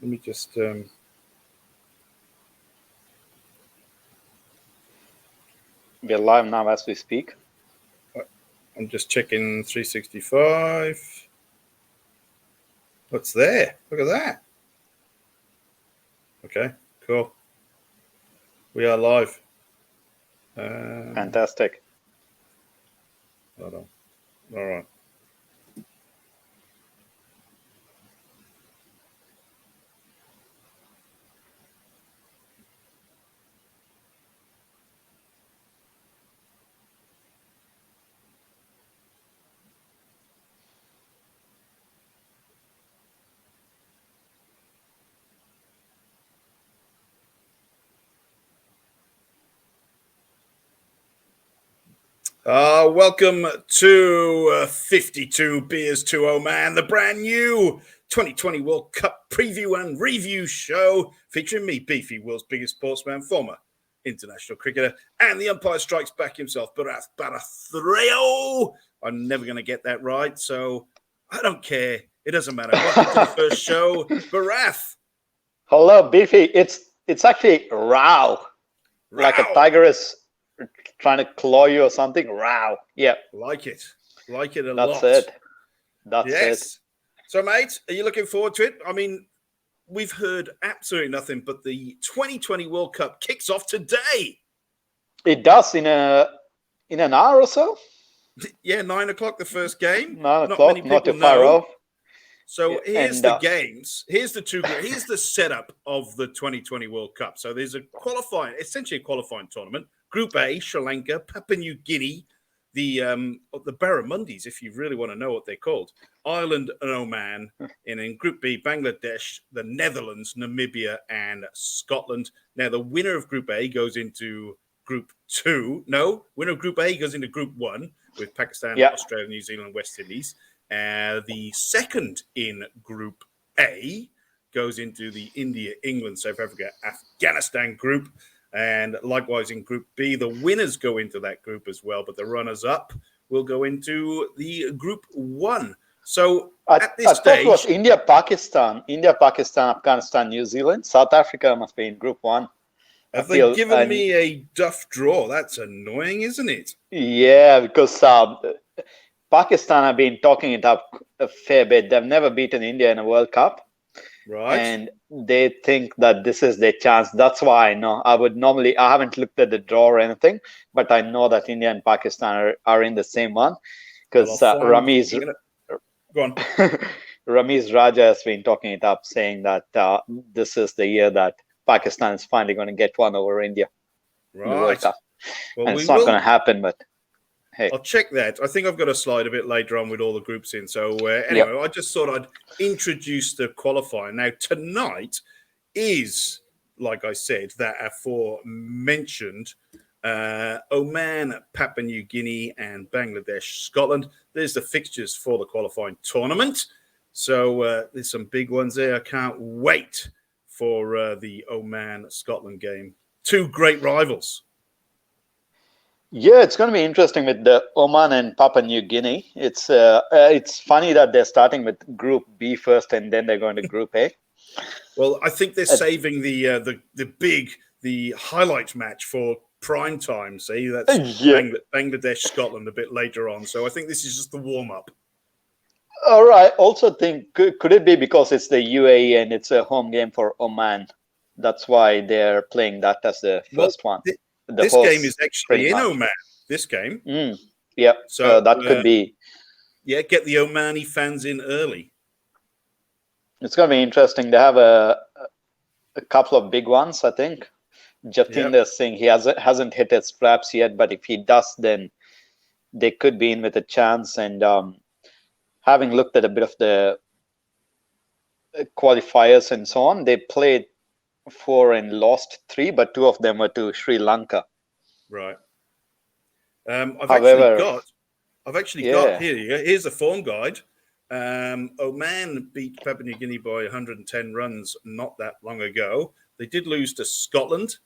Let me just... We're live now as we speak. I'm just checking 365. What's there? Look at that. Okay, cool. We are live. Fantastic. Hold on. All right. Welcome to 52 Beers to Oman, the brand new 2020 World Cup preview and review show featuring me, Beefy, world's biggest sportsman, former international cricketer, and the umpire strikes back himself, Bharath. I'm never going to get that right, so I don't care. It doesn't matter. Welcome to the first show, Bharath. Hello, Beefy. It's actually row. Like a tiger is trying to claw you or something. Row. Yeah. Like it a lot. That's it. So, mate, are you looking forward to it? I mean, we've heard absolutely nothing, but the 2020 World Cup kicks off today. It does in an hour or so. Yeah, 9 o'clock, the first game. 9 o'clock, not too far off. So here's the games. Here's the setup of the 2020 World Cup. So there's essentially a qualifying tournament. Group A, Sri Lanka, Papua New Guinea, the Barramundis, if you really want to know what they're called, Ireland and Oman, and in Group B, Bangladesh, the Netherlands, Namibia, and Scotland. Now, the winner of Group A goes into Group 2. No, winner of Group A goes into Group 1 with Pakistan, Australia, New Zealand, West Indies. The second in Group A goes into the India, England, South Africa, Afghanistan group. And likewise in Group B, the winners go into that group as well, but the runners-up will go into the Group 1. So at this stage... it was India, Pakistan, Afghanistan, New Zealand. South Africa must be in Group 1. Have they given me a duff draw? That's annoying, isn't it? Yeah, because Pakistan have been talking it up a fair bit. They've never beaten India in a World Cup. Right. And they think that this is their chance. That's why I know. I haven't looked at the draw or anything, but I know that India and Pakistan are in the same one because Ramiz Raja has been talking it up, saying that this is the year that Pakistan is finally going to get one over India in the World Cup. Well, and it's not going to happen, but hey. I'll check that. I think I've got a slide a bit later on with all the groups in. So anyway, I just thought I'd introduce the qualifying. Now, tonight is, like I said, that aforementioned Oman, Papua New Guinea, and Bangladesh, Scotland. There's the fixtures for the qualifying tournament. So there's some big ones there. I can't wait for the Oman-Scotland game. Two great rivals. Yeah, it's going to be interesting with the Oman and Papua New Guinea. It's funny that they're starting with Group B first and then they're going to Group A. Well, I think they're saving the highlight match for prime time. See, that's Bangladesh, Scotland a bit later on. So I think this is just the warm up. All right. Also think could it be because it's the UAE and it's a home game for Oman? That's why they're playing that as the first one. This game is actually in Oman. This game. Yeah. So that could be. Yeah, get the Omani fans in early. It's going to be interesting. They have a couple of big ones, I think. Jatinder's saying he hasn't hit his straps yet, but if he does, then they could be in with a chance. And having looked at a bit of the qualifiers and so on, they played 4 and lost 3, but 2 of them were to Sri Lanka. Right. I've actually got here. Here's the form guide. Oman beat Papua New Guinea by 110 runs not that long ago. They did lose to Scotland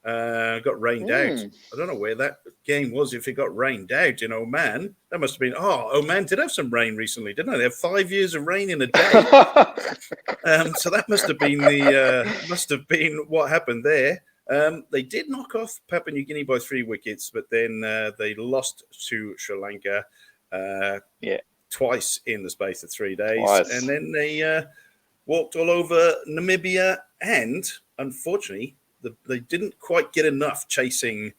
got rained out. I don't know where that game was. If it got rained out in Oman, that must have been. Oh, Oman did have some rain recently, didn't they? They have 5 years of rain in a day. So that must have been what happened there. They did knock off Papua New Guinea by 3 wickets, but then they lost to Sri Lanka twice in the space of 3 days, and then they walked all over Namibia, and unfortunately, they didn't quite get enough, chasing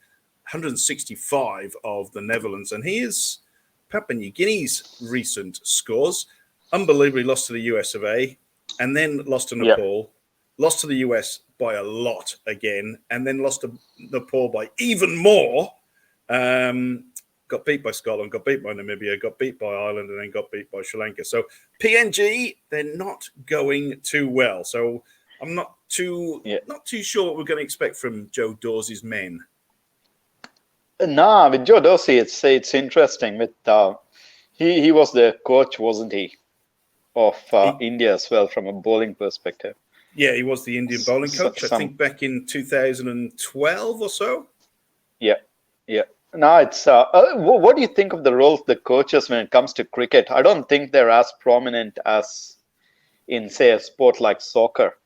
165 of the Netherlands. And here's Papua New Guinea's recent scores. Unbelievably lost to the US of A, and then lost to Nepal, lost to the US by a lot again, and then lost to Nepal by even more. Got beat by Scotland, got beat by Namibia, got beat by Ireland, and then got beat by Sri Lanka. So PNG, they're not going too well. So I'm not too sure what we're going to expect from Joe Dawsey's men. No, with Joe Dawsey, it's interesting. With he was the coach, wasn't he, of India as well from a bowling perspective. Yeah, he was the Indian bowling coach. I think back in 2012 or so. Yeah. No, it's what do you think of the role of the coaches when it comes to cricket? I don't think they're as prominent as in, say, a sport like soccer.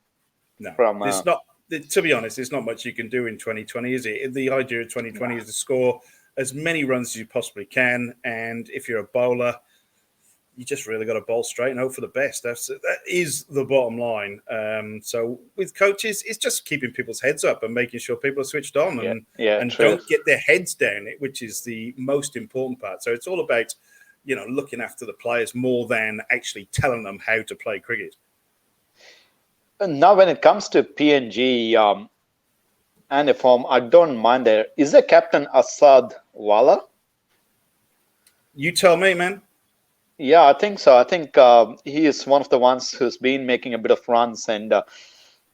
No, it's not. To be honest, there's not much you can do in 2020, is it? The idea of 2020 is to score as many runs as you possibly can, and if you're a bowler, you just really got to bowl straight and hope for the best. That is the bottom line. So with coaches, it's just keeping people's heads up and making sure people are switched on and don't get their heads down, which is the most important part. So it's all about, looking after the players more than actually telling them how to play cricket. Now, when it comes to PNG and the form, I don't mind there. Is the captain Asad Wala? You tell me, man. Yeah, I think so. I think he is one of the ones who's been making a bit of runs and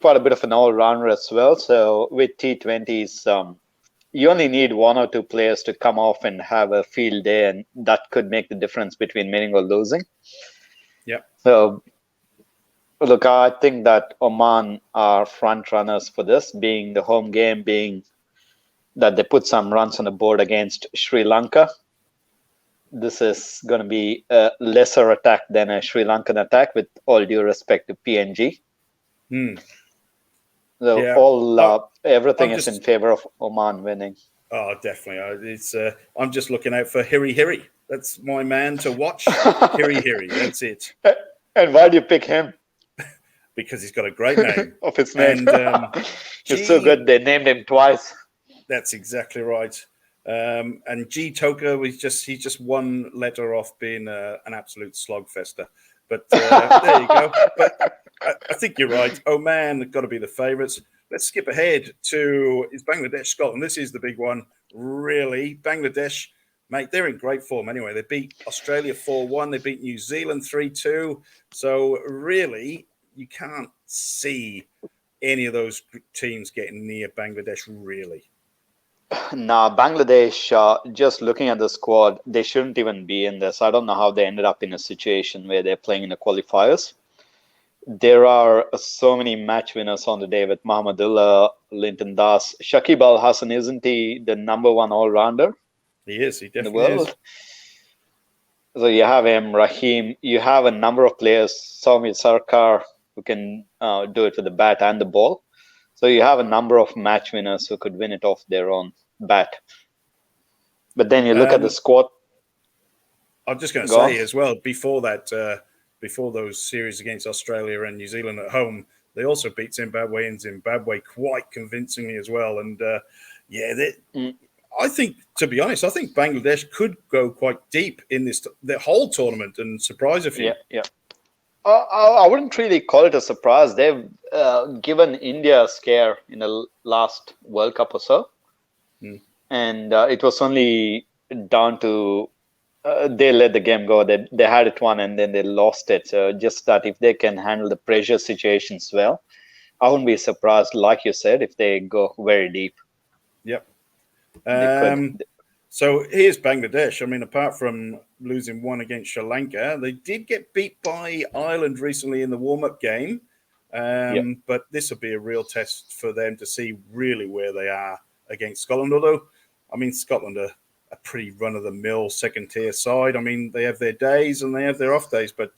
quite a bit of an all-rounder as well. So with T20s, you only need 1 or 2 players to come off and have a field day, and that could make the difference between winning or losing. Yeah. So, look, I think that Oman are front runners for this, being the home game, being that they put some runs on the board against Sri Lanka. This is going to be a lesser attack than a Sri Lankan attack, with all due respect to PNG. So everything is in favor of Oman winning. Oh, definitely. I'm just looking out for Hiri Hiri. That's my man to watch. Hiri Hiri. That's it. And why do you pick him? Because he's got a great name. Of his name. And, he's so good. They named him twice. That's exactly right. And G Toka he's just one letter off being an absolute slogfester. But there you go. But I think you're right. Oman got to be the favourites. Let's skip ahead to Bangladesh, Scotland. This is the big one, really. Bangladesh, mate, they're in great form anyway. They beat Australia 4-1. They beat New Zealand 3-2. So really, you can't see any of those teams getting near Bangladesh, really. Nah, Bangladesh, just looking at the squad, they shouldn't even be in this. I don't know how they ended up in a situation where they're playing in the qualifiers. There are so many match winners on the day with Mahmudullah, Linton Das. Shakib Al Hasan, isn't he the number 1 all-rounder? He is. He definitely is. So you have him, Rahim. You have a number of players, Soumya Sarkar, who can do it with the bat and the ball. So you have a number of match winners who could win it off their own bat. But then you look at the squad. I'm just going to say as well, before those series against Australia and New Zealand at home, they also beat Zimbabwe in Zimbabwe quite convincingly as well. And I think, to be honest, I think Bangladesh could go quite deep in the whole tournament and surprise a few. Yeah. I wouldn't really call it a surprise. They've given India a scare in the last World Cup or so. And it was only down to they let the game go. They had it won and then they lost it. So just that if they can handle the pressure situations well, I wouldn't be surprised, like you said, if they go very deep. Yep. So here's Bangladesh. I mean, apart from losing 1 against Sri Lanka, they did get beat by Ireland recently in the warm-up game. But this will be a real test for them to see really where they are against Scotland. Although, I mean, Scotland are a pretty run-of-the-mill second-tier side. I mean, they have their days and they have their off days. But,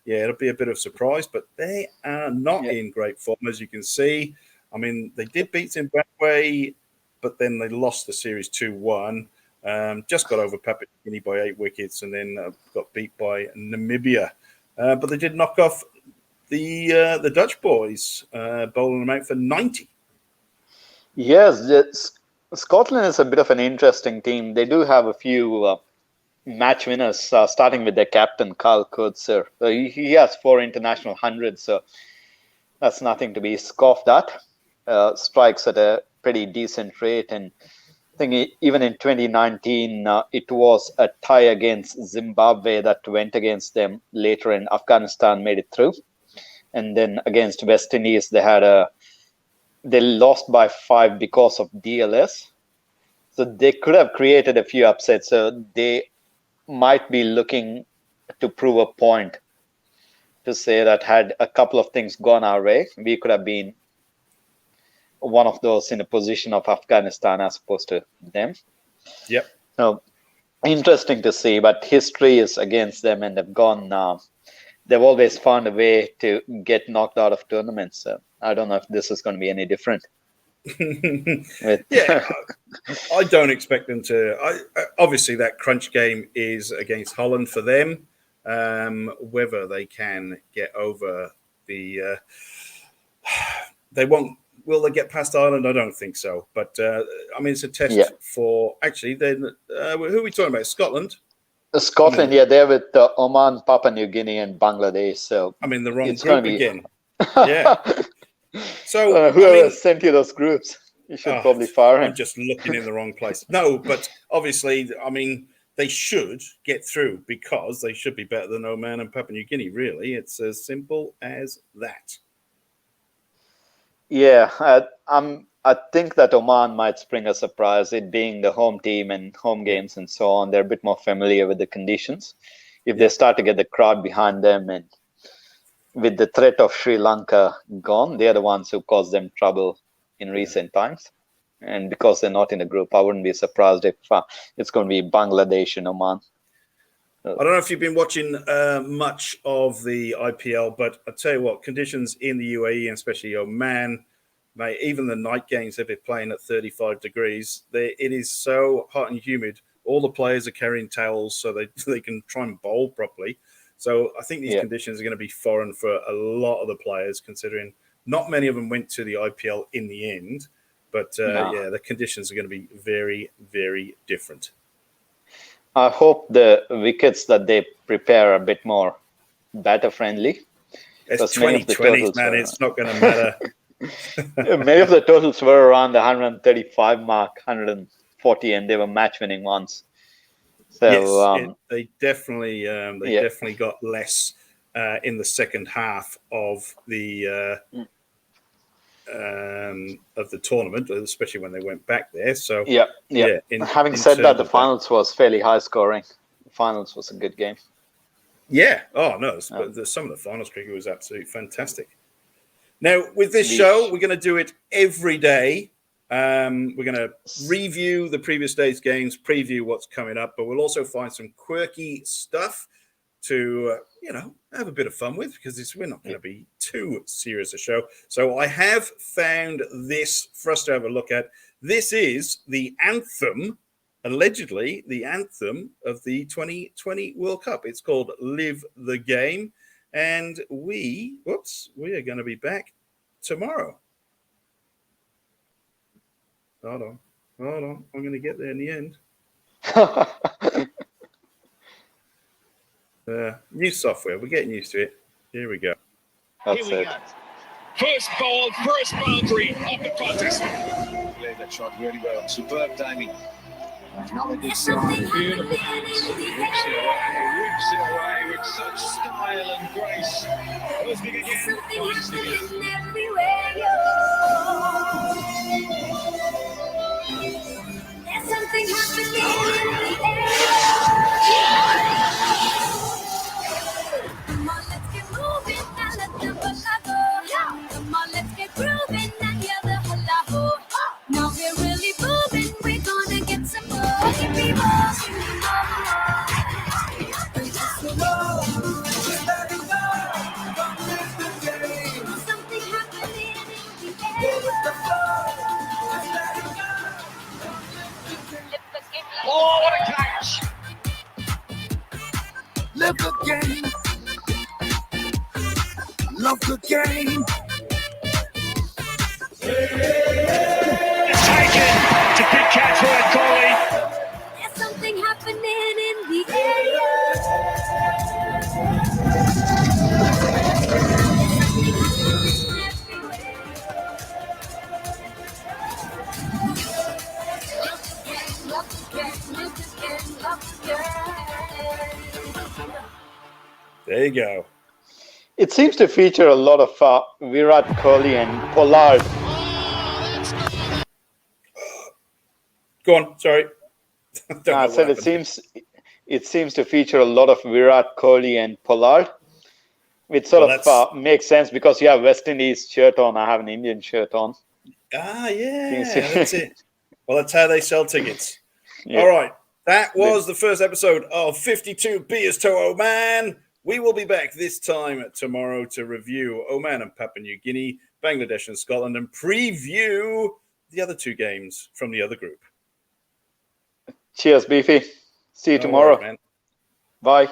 it'll be a bit of a surprise. But they are not in great form, as you can see. I mean, they did beat Zimbabwe, but then they lost the series 2-1. Just got over Papua New Guinea by 8 wickets and then got beat by Namibia. But they did knock off the Dutch boys, bowling them out for 90. Yes, Scotland is a bit of an interesting team. They do have a few match winners, starting with their captain, Carl Coetzer. He has 4 international hundreds, so that's nothing to be scoffed at. Strikes at a pretty decent rate. And I think even in 2019, it was a tie against Zimbabwe that went against them later, and Afghanistan made it through. And then against West Indies, they lost by 5 because of DLS. So they could have created a few upsets. So they might be looking to prove a point to say that had a couple of things gone our way, we could have been one of those in a position of Afghanistan as opposed to them. Yep. So interesting to see, but history is against them, and they've always found a way to get knocked out of tournaments. So I don't know if this is going to be any different. Yeah, I don't expect them to. Obviously, that crunch game is against Holland for them. Whether they can get over the, they won't. Will they get past Ireland? I don't think so. But I mean, it's a test for actually. Then who are we talking about? Scotland. Scotland, they're with Oman, Papua New Guinea, and Bangladesh. So I'm in the wrong group again. Yeah. So whoever sent you those groups, you should probably fire him. I'm just looking in the wrong place. No, but obviously, I mean, they should get through because they should be better than Oman and Papua New Guinea. Really, it's as simple as that. Yeah, I think that Oman might spring a surprise. It being the home team and home games and so on, they're a bit more familiar with the conditions. If they start to get the crowd behind them, and with the threat of Sri Lanka gone, they're the ones who caused them trouble in recent times. And because they're not in a group, I wouldn't be surprised if it's going to be Bangladesh and Oman. I don't know if you've been watching much of the IPL, but I tell you what, conditions in the UAE and especially Oman, mate, even the night games they've been playing at 35 degrees, it is so hot and humid. All the players are carrying towels so they can try and bowl properly. So I think these conditions are going to be foreign for a lot of the players, considering not many of them went to the IPL in the end. But the conditions are going to be very, very different. I hope the wickets that they prepare are a bit more batter friendly. It's 2020s, man. It's not going to matter. Many of the totals were around the 135 mark, 140, and they were match-winning ones. So yes, they definitely got less in the second half of the tournament, especially when they went back there. So having said that, the finals was fairly high scoring. The finals was a good game. Yeah. Oh no, some of the finals cricket was absolutely fantastic. Now with this show, we're going to do it every day. We're going to review the previous day's games, preview what's coming up, but we'll also find some quirky stuff to, have a bit of fun with, because we're not going to be too serious a show. So I have found this for us to have a look at. This is the anthem, allegedly the anthem of the 2020 World Cup. It's called Live the Game. And we are going to be back tomorrow. Hold on. I'm going to get there in the end. New software. We're getting used to it. Here we go. Here we go. First ball, first boundary of the contest. Played that shot really well. Superb timing. Beautiful pass. Rips it away with such style and grace. Goes big again. Nice again. There's something happening in the air. Come on, let's get moving and let the ball go. live the game, love the game. It's taken to big catch for Coley. There's something happening in the air. There you go. It seems to feature a lot of Virat Kohli and Pollard. Go on. Sorry. I said it seems to feature a lot of Virat Kohli and Pollard, which sort of makes sense because you have West Indies shirt on. I have an Indian shirt on. Ah, yeah, that's it. Well, that's how they sell tickets. Yeah. All right. That was the first episode of 52 Beers to Oman. We will be back this time tomorrow to review Oman and Papua New Guinea, Bangladesh and Scotland, and preview the other two games from the other group. Cheers, Beefy. See you tomorrow. Right, man. Bye.